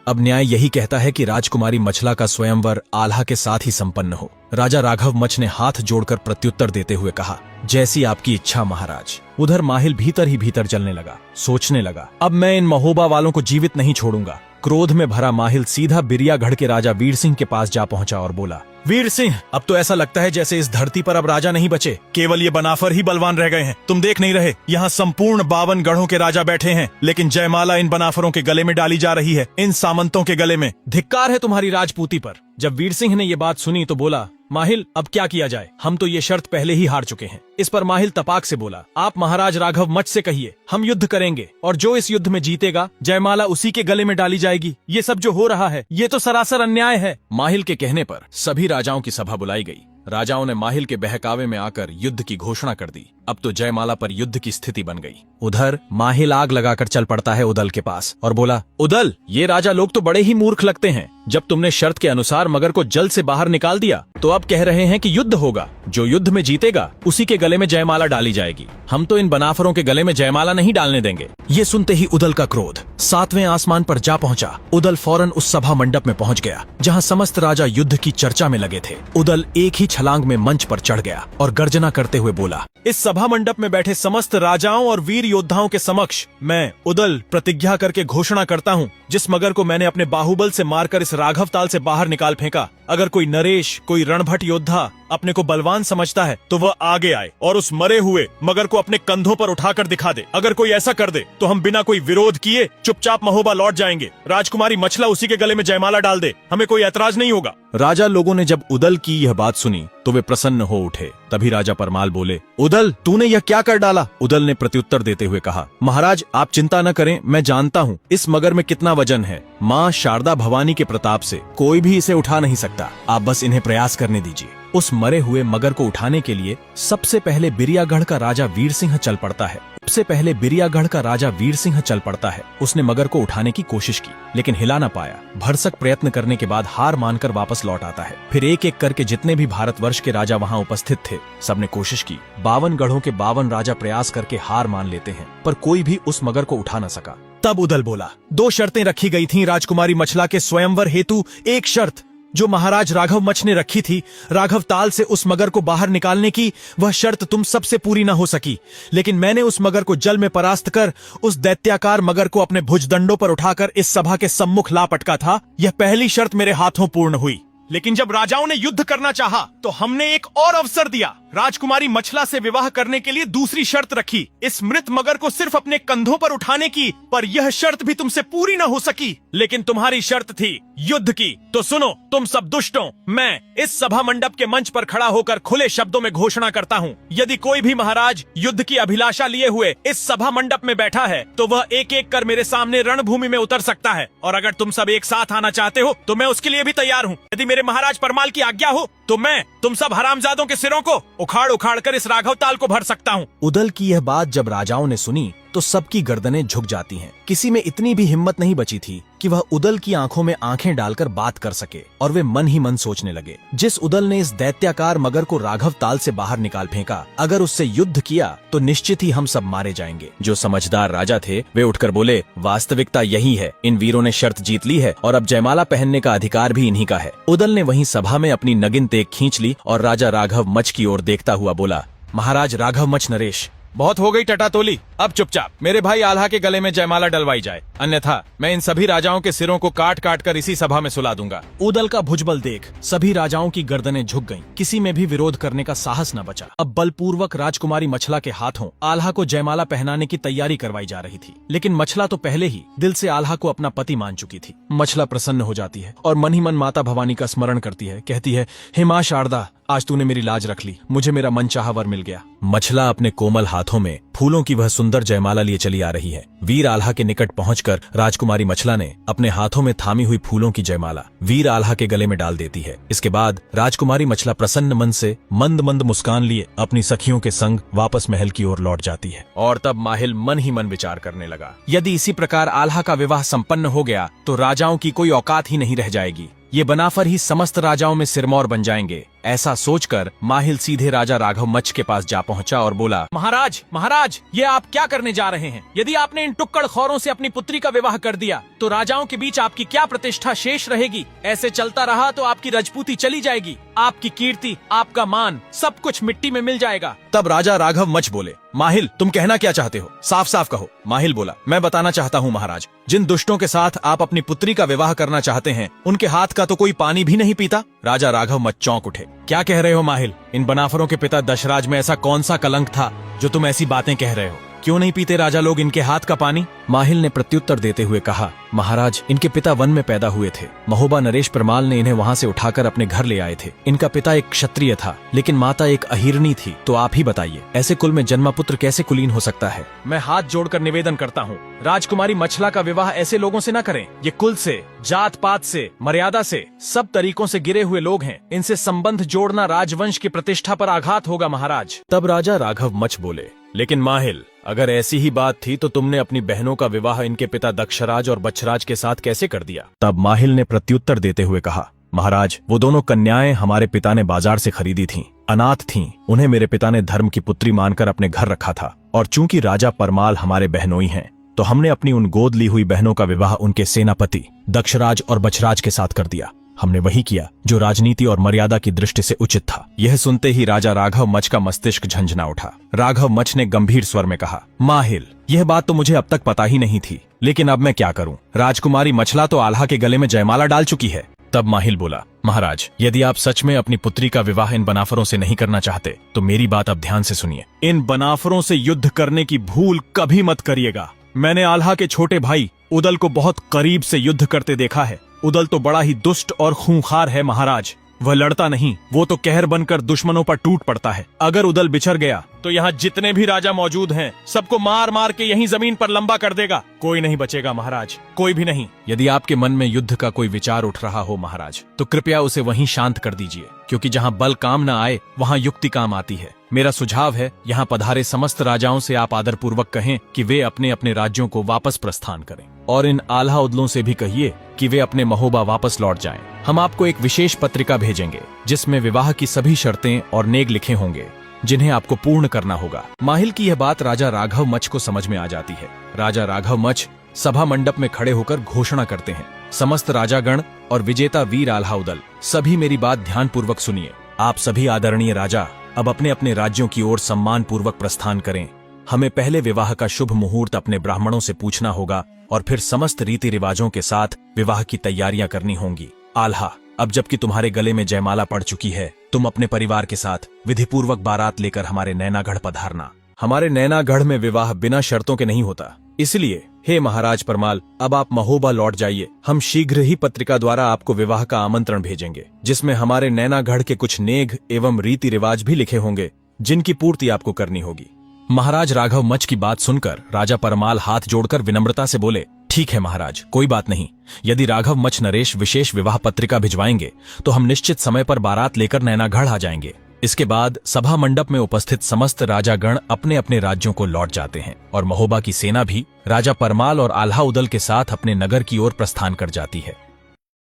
अब न्याय यही कहता है कि राजकुमारी मछला का स्वयंवर आल्हा के साथ ही संपन्न हो। राजा राघव मच ने हाथ जोड़कर प्रत्युत्तर देते हुए कहा, जैसी आपकी इच्छा महाराज। उधर माहिल भीतर ही भीतर जलने लगा, सोचने लगा, अब मैं इन महोबा वालों को जीवित नहीं छोड़ूंगा। क्रोध में भरा माहिल सीधा बिरियागढ़ के राजा वीर सिंह के पास जा पहुंचा और बोला, वीर सिंह, अब तो ऐसा लगता है जैसे इस धरती पर अब राजा नहीं बचे, केवल ये बनाफर ही बलवान रह गए हैं। तुम देख नहीं रहे, यहाँ संपूर्ण 52 गढ़ों के राजा बैठे हैं, लेकिन जयमाला इन बनाफरों के गले में डाली जा रही है, इन सामंतों के गले में। धिक्कार है तुम्हारी राजपूती पर। जब वीर सिंह ने ये बात सुनी तो बोला, माहिल, अब क्या किया जाए, हम तो ये शर्त पहले ही हार चुके हैं। इस पर माहिल तपाक से बोला, आप महाराज राघव मच से कहिए, हम युद्ध करेंगे और जो इस युद्ध में जीतेगा जयमाला उसी के गले में डाली जाएगी। ये सब जो हो रहा है ये तो सरासर अन्याय है। माहिल के कहने पर सभी राजाओं की सभा बुलाई गई। राजाओं ने माहिल के बहकावे में आकर युद्ध की घोषणा कर दी। अब तो जयमाला पर युद्ध की स्थिति बन गई। उधर माहिल आग लगाकर चल पड़ता है उदल के पास और बोला, उदल, ये राजा लोग तो बड़े ही मूर्ख लगते हैं। जब तुमने शर्त के अनुसार मगर को जल से बाहर निकाल दिया तो अब कह रहे हैं कि युद्ध होगा, जो युद्ध में जीतेगा उसी के गले में जयमाला डाली जाएगी। हम तो इन बनाफरों के गले में जयमाला नहीं डालने देंगे। ये सुनते ही उदल का क्रोध 7वें आसमान पर जा पहुंचा। उदल फौरन उस सभा मंडप में पहुंच गया जहां समस्त राजा युद्ध की चर्चा में लगे थे। उदल एक ही छलांग में मंच पर चढ़ गया और गर्जना करते हुए बोला, इस सभा मंडप में बैठे समस्त राजाओं और वीर योद्धाओं के समक्ष मैं उदल प्रतिज्ञा करके घोषणा करता हूँ, जिस मगर को मैंने अपने बाहुबल से मारकर इस राघव ताल से बाहर निकाल फेंका, अगर कोई नरेश, कोई रणभट योद्धा अपने को बलवान समझता है तो वह आगे आए और उस मरे हुए मगर को अपने कंधों पर उठाकर दिखा दे। अगर कोई ऐसा कर दे तो हम बिना कोई विरोध किए चुपचाप महोबा लौट जाएंगे। राजकुमारी मछला उसी के गले में जयमाला डाल दे, हमें कोई ऐतराज नहीं होगा। राजा लोगों ने जब उदल की यह बात सुनी तो वे प्रसन्न हो उठे। तभी राजा परमाल बोले, उदल, तूने यह क्या कर डाला? उदल ने प्रत्युत्तर देते हुए कहा, महाराज आप चिंता न करें, मैं जानता हूँ इस मगर में कितना वजन है। माँ शारदा भवानी के प्रताप से कोई भी इसे उठा नहीं सकता, आप बस इन्हें प्रयास करने दीजिए। उस मरे हुए मगर को उठाने के लिए सबसे पहले बिरियागढ़ का राजा वीर सिंह चल पड़ता है। उसने मगर को उठाने की कोशिश की लेकिन हिला न पाया। भरसक प्रयत्न करने के बाद हार मानकर वापस लौट आता है। फिर एक एक करके जितने भी भारतवर्ष के राजा वहां उपस्थित थे सबने कोशिश की। 52 गढ़ों के 52 राजा प्रयास करके हार मान लेते हैं, पर कोई भी उस मगर को उठा न सका। तब उदल बोला, 2 शर्तें रखी गई थीं राजकुमारी मछला के स्वयंवर हेतु। एक शर्त जो महाराज राघव मच ने रखी थी राघव ताल से उस मगर को बाहर निकालने की, वह शर्त तुम सबसे पूरी न हो सकी, लेकिन मैंने उस मगर को जल में परास्त कर उस दैत्याकार मगर को अपने भुजदंडों पर उठाकर इस सभा के सम्मुख ला पटका था। यह पहली शर्त मेरे हाथों पूर्ण हुई। लेकिन जब राजाओं ने युद्ध करना चाहा तो हमने एक और अवसर दिया। राजकुमारी मछला से विवाह करने के लिए दूसरी शर्त रखी, इस मृत मगर को सिर्फ अपने कंधों पर उठाने की, पर यह शर्त भी तुमसे पूरी न हो सकी। लेकिन तुम्हारी शर्त थी युद्ध की। तो सुनो तुम सब दुष्टों, मैं इस सभा मंडप के मंच पर खड़ा होकर खुले शब्दों में घोषणा करता हूँ, यदि कोई भी महाराज युद्ध की अभिलाषा लिए हुए इस सभा मंडप में बैठा है तो वह एक एक कर मेरे सामने रणभूमि में उतर सकता है। और अगर तुम सब एक साथ आना चाहते हो तो मैं उसके लिए भी तैयार हूँ। यदि मेरे महाराज परमाल की आज्ञा हो तो मैं तुम सब हरामजादों के सिरों को उखाड़ उखाड़ कर इस राघव ताल को भर सकता हूँ। उदल की यह बात जब राजाओं ने सुनी तो सबकी गर्दनें झुक जाती हैं। किसी में इतनी भी हिम्मत नहीं बची थी कि वह उदल की आंखों में आंखें डालकर बात कर सके, और वे मन ही मन सोचने लगे, जिस उदल ने इस दैत्याकार मगर को राघव ताल से बाहर निकाल फेंका, अगर उससे युद्ध किया तो निश्चित ही हम सब मारे जाएंगे। जो समझदार राजा थे वे उठकर बोले, वास्तविकता यही है, इन वीरों ने शर्त जीत ली है और अब जयमाला पहनने का अधिकार भी इन्हीं का है। उदल ने वहीं सभा में अपनी नगिन तेग खींच ली और राजा राघव मच की ओर देखता हुआ बोला, महाराज राघव मच नरेश, बहुत हो गई टटातोली, अब चुपचाप मेरे भाई आल्हा के गले में जयमाला डलवाई जाए, अन्यथा मैं इन सभी राजाओं के सिरों को काट काट कर इसी सभा में सुला दूंगा। उदल का भुजबल देख सभी राजाओं की गर्दनें झुक गईं, किसी में भी विरोध करने का साहस न बचा। अब बलपूर्वक राजकुमारी मछला के हाथों आल्हा को जयमाला पहनाने की तैयारी करवाई जा रही थी, लेकिन मछला तो पहले ही दिल से आल्हा को अपना पति मान चुकी थी। मछला प्रसन्न हो जाती है और मन ही मन माता भवानी का स्मरण करती है, कहती है, हे माँ शारदा, आज तूने मेरी लाज रख ली, मुझे मेरा मनचाहा वर मिल गया। मछला अपने कोमल हाथों में फूलों की वह सुंदर जयमाला लिए चली आ रही है। वीर आल्हा के निकट पहुंचकर राजकुमारी मछला ने अपने हाथों में थामी हुई फूलों की जयमाला वीर आल्हा के गले में डाल देती है। इसके बाद राजकुमारी मछला प्रसन्न मन से मंद मंद मुस्कान लिए अपनी सखियों के संग वापस महल की ओर लौट जाती है। और तब माहिल मन ही मन विचार करने लगा, यदि इसी प्रकार आल्हा का विवाह संपन्न हो गया तो राजाओं की कोई औकात ही नहीं रह जाएगी। ये बनाफर ही समस्त राजाओं में सिरमौर बन जाएंगे। ऐसा सोचकर माहिल सीधे राजा राघव मच के पास जा पहुंचा और बोला, महाराज महाराज, ये आप क्या करने जा रहे हैं? यदि आपने इन टुक्कड़ खौरों से अपनी पुत्री का विवाह कर दिया तो राजाओं के बीच आपकी क्या प्रतिष्ठा शेष रहेगी? ऐसे चलता रहा तो आपकी राजपूती चली जाएगी, आपकी कीर्ति, आपका मान, सब कुछ मिट्टी में मिल जाएगा। तब राजा राघव मच बोले, माहिल तुम कहना क्या चाहते हो? साफ साफ कहो। माहिल बोला, मैं बताना चाहता हूँ महाराज, जिन दुष्टों के साथ आप अपनी पुत्री का विवाह करना चाहते हैं उनके हाथ का तो कोई पानी भी नहीं पीता। राजा राघव मच चौंक उठे। क्या कह रहे हो माहिल? इन बनाफरों के पिता दशराज में ऐसा कौन सा कलंक था जो तुम ऐसी बातें कह रहे हो? क्यों नहीं पीते राजा लोग इनके हाथ का पानी? माहिल ने प्रत्युत्तर देते हुए कहा, महाराज इनके पिता वन में पैदा हुए थे। महोबा नरेश परमाल ने इन्हें वहाँ से उठाकर अपने घर ले आए थे। इनका पिता एक क्षत्रिय था लेकिन माता एक अहिरनी थी। तो आप ही बताइए, ऐसे कुल में जन्मा पुत्र कैसे कुलीन हो सकता है? मैं हाथ जोड़कर निवेदन करता हूँ, राजकुमारी मछला का विवाह ऐसे लोगों से न करें। ये कुल से, जात पात से, मर्यादा से, सब तरीकों से गिरे हुए लोग हैं। इनसे संबंध जोड़ना राजवंश की प्रतिष्ठा पर आघात होगा महाराज। तब राजा राघव मच बोले, लेकिन माहिल अगर ऐसी ही बात थी तो तुमने अपनी बहनों का विवाह इनके पिता दक्षराज और बच्छराज के साथ कैसे कर दिया? तब माहिल ने प्रत्युत्तर देते हुए कहा, महाराज वो दोनों कन्याएं हमारे पिता ने बाजार से खरीदी थीं, अनाथ थीं। उन्हें मेरे पिता ने धर्म की पुत्री मानकर अपने घर रखा था और चूंकि राजा परमाल हमारे बहनोई हैं तो हमने अपनी उन गोद ली हुई बहनों का विवाह उनके सेनापति दक्षराज और बच्छराज के साथ कर दिया। हमने वही किया जो राजनीति और मर्यादा की दृष्टि से उचित था। यह सुनते ही राजा राघव मच का मस्तिष्क झंझना उठा। राघव मच ने गंभीर स्वर में कहा, माहिल यह बात तो मुझे अब तक पता ही नहीं थी, लेकिन अब मैं क्या करूं? राजकुमारी मछला तो आल्हा के गले में जयमाला डाल चुकी है। तब माहिल बोला, महाराज यदि आप सच में अपनी पुत्री का विवाह इन बनाफरों से नहीं करना चाहते तो मेरी बात अब ध्यान से सुनिए। इन बनाफरों से युद्ध करने की भूल कभी मत करिएगा। मैंने आल्हा के छोटे भाई उदल को बहुत करीब से युद्ध करते देखा है। उदल तो बड़ा ही दुष्ट और खूंखार है महाराज। वह लड़ता नहीं, वो तो कहर बनकर दुश्मनों पर टूट पड़ता है। अगर उदल बिछड़ गया तो यहाँ जितने भी राजा मौजूद हैं सबको मार मार के यहीं जमीन पर लंबा कर देगा। कोई नहीं बचेगा महाराज, कोई भी नहीं। यदि आपके मन में युद्ध का कोई विचार उठ रहा हो महाराज तो कृपया उसे वहीं शांत कर दीजिए, क्योंकि जहाँ बल काम न आए वहाँ युक्ति काम आती है। मेरा सुझाव है यहाँ पधारे समस्त राजाओं से आप आदर पूर्वक कहें कि वे अपने अपने राज्यों को वापस प्रस्थान करें और इन आल्हा उदलों से भी कहिए कि वे अपने महोबा वापस लौट जाएं। हम आपको एक विशेष पत्रिका भेजेंगे जिसमें विवाह की सभी शर्तें और नेग लिखे होंगे जिन्हें आपको पूर्ण करना होगा। माहिल की यह बात राजा राघव मच को समझ में आ जाती है। राजा राघव मच सभा मंडप में खड़े होकर घोषणा करते हैं, समस्त राजागण और विजेता वीर आल्हा उदल सभी मेरी बात ध्यान पूर्वक सुनिए। आप सभी आदरणीय राजा अब अपने अपने राज्यों की ओर सम्मान पूर्वक प्रस्थान करें। हमें पहले विवाह का शुभ मुहूर्त अपने ब्राह्मणों से पूछना होगा और फिर समस्त रीति रिवाजों के साथ विवाह की तैयारियां करनी होंगी। आल्हा अब जबकि तुम्हारे गले में जयमाला पड़ चुकी है, तुम अपने परिवार के साथ विधिपूर्वक बारात लेकर हमारे नैनागढ़ पधारना। हमारे नैनागढ़ में विवाह बिना शर्तों के नहीं होता, इसलिए हे महाराज परमाल अब आप महोबा लौट जाइए। हम शीघ्र ही पत्रिका द्वारा आपको विवाह का आमंत्रण भेजेंगे जिसमें हमारे नैनागढ़ के कुछ नेग एवं रीति रिवाज भी लिखे होंगे जिनकी पूर्ति आपको करनी होगी। महाराज राघव मच की बात सुनकर राजा परमाल हाथ जोड़कर विनम्रता से बोले, ठीक है महाराज, कोई बात नहीं। यदि राघव मच नरेश विशेष विवाह पत्रिका भिजवाएंगे तो हम निश्चित समय पर बारात लेकर नैनागढ़ आ जाएंगे। इसके बाद सभा मंडप में उपस्थित समस्त राजागण अपने अपने राज्यों को लौट जाते हैं और महोबा की सेना भी राजा परमाल और आल्हा उदल के साथ अपने नगर की ओर प्रस्थान कर जाती है।